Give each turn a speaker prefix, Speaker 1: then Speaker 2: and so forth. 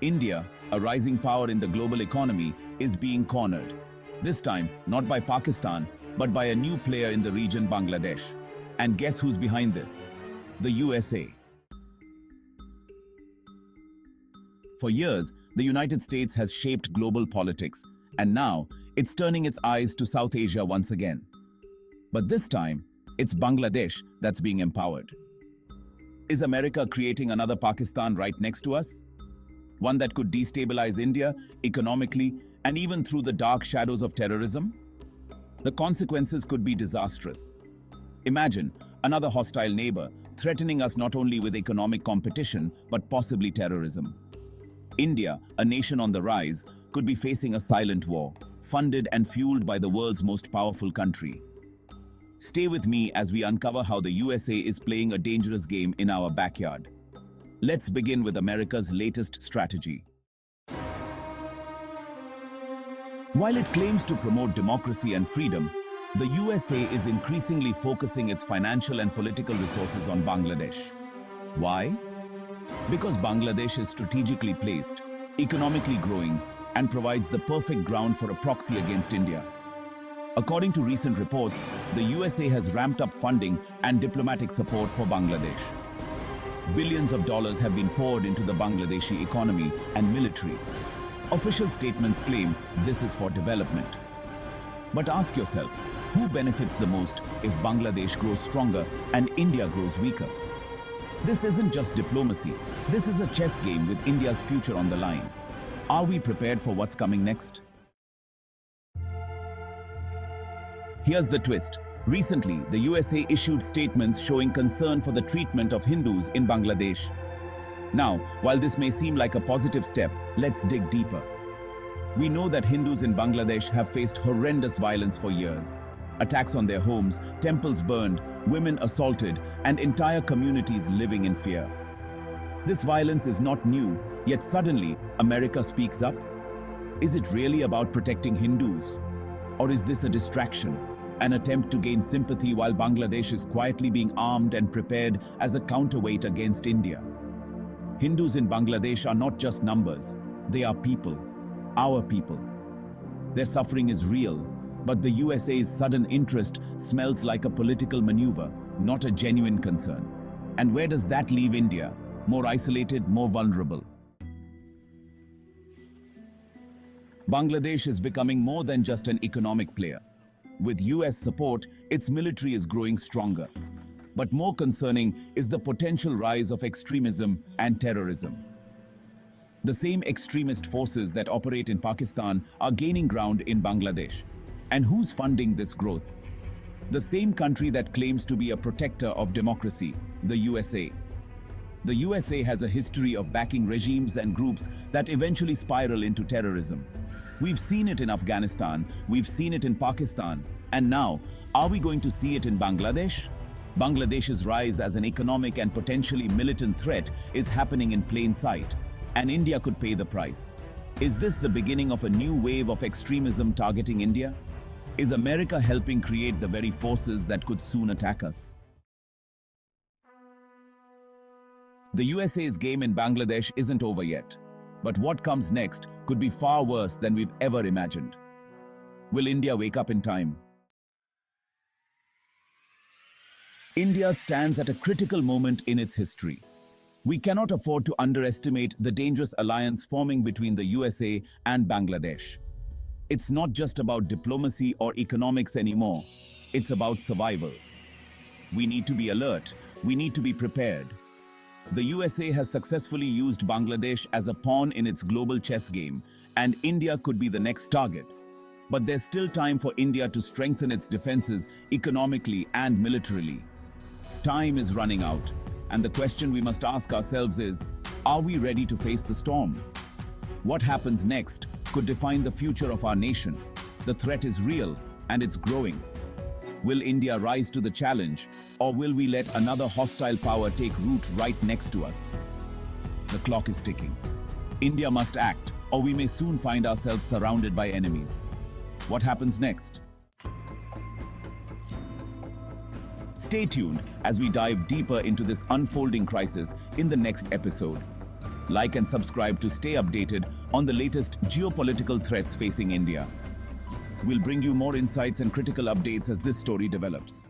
Speaker 1: India, a rising power in the global economy, is being cornered. This time, not by Pakistan, but by a new player in the region, Bangladesh. And guess who's behind this? The USA. For years, the United States has shaped global politics, and now it's turning its eyes to South Asia once again. But this time, it's Bangladesh that's being empowered. Is America creating another Pakistan right next to us? One that could destabilize India economically and even through the dark shadows of terrorism? The consequences could be disastrous. Imagine another hostile neighbor threatening us not only with economic competition but possibly terrorism. India, a nation on the rise, could be facing a silent war, funded and fueled by the world's most powerful country. Stay with me as we uncover how the USA is playing a dangerous game in our backyard. Let's begin with America's latest strategy. While it claims to promote democracy and freedom, the USA is increasingly focusing its financial and political resources on Bangladesh. Why? Because Bangladesh is strategically placed, economically growing, and provides the perfect ground for a proxy against India. According to recent reports, the USA has ramped up funding and diplomatic support for Bangladesh. Billions of dollars have been poured into the Bangladeshi economy and military. Official statements claim this is for development. But ask yourself, who benefits the most if Bangladesh grows stronger and India grows weaker? This isn't just diplomacy. This is a chess game with India's future on the line. Are we prepared for what's coming next? Here's the twist. Recently, the USA issued statements showing concern for the treatment of Hindus in Bangladesh. Now, while this may seem like a positive step, let's dig deeper. We know that Hindus in Bangladesh have faced horrendous violence for years. Attacks on their homes, temples burned, women assaulted, and entire communities living in fear. This violence is not new, yet suddenly, America speaks up. Is it really about protecting Hindus? Or is this a distraction? An attempt to gain sympathy while Bangladesh is quietly being armed and prepared as a counterweight against India. Hindus in Bangladesh are not just numbers, they are people, our people. Their suffering is real, but the USA's sudden interest smells like a political maneuver, not a genuine concern. And where does that leave India? More isolated, more vulnerable. Bangladesh is becoming more than just an economic player. With US support, its military is growing stronger. But more concerning is the potential rise of extremism and terrorism. The same extremist forces that operate in Pakistan are gaining ground in Bangladesh. And who's funding this growth? The same country that claims to be a protector of democracy, the USA. The USA has a history of backing regimes and groups that eventually spiral into terrorism. We've seen it in Afghanistan, we've seen it in Pakistan, and now, are we going to see it in Bangladesh? Bangladesh's rise as an economic and potentially militant threat is happening in plain sight, and India could pay the price. Is this the beginning of a new wave of extremism targeting India? Is America helping create the very forces that could soon attack us? The USA's game in Bangladesh isn't over yet. But what comes next could be far worse than we've ever imagined. Will India wake up in time? India stands at a critical moment in its history. We cannot afford to underestimate the dangerous alliance forming between the USA and Bangladesh. It's not just about diplomacy or economics anymore. It's about survival. We need to be alert. We need to be prepared. The USA has successfully used Bangladesh as a pawn in its global chess game, and India could be the next target. But there's still time for India to strengthen its defenses economically and militarily. Time is running out, and the question we must ask ourselves is, are we ready to face the storm? What happens next could define the future of our nation. The threat is real, and it's growing. Will India rise to the challenge, or will we let another hostile power take root right next to us? The clock is ticking. India must act, or we may soon find ourselves surrounded by enemies. What happens next? Stay tuned as we dive deeper into this unfolding crisis in the next episode. Like and subscribe to stay updated on the latest geopolitical threats facing India. We'll bring you more insights and critical updates as this story develops.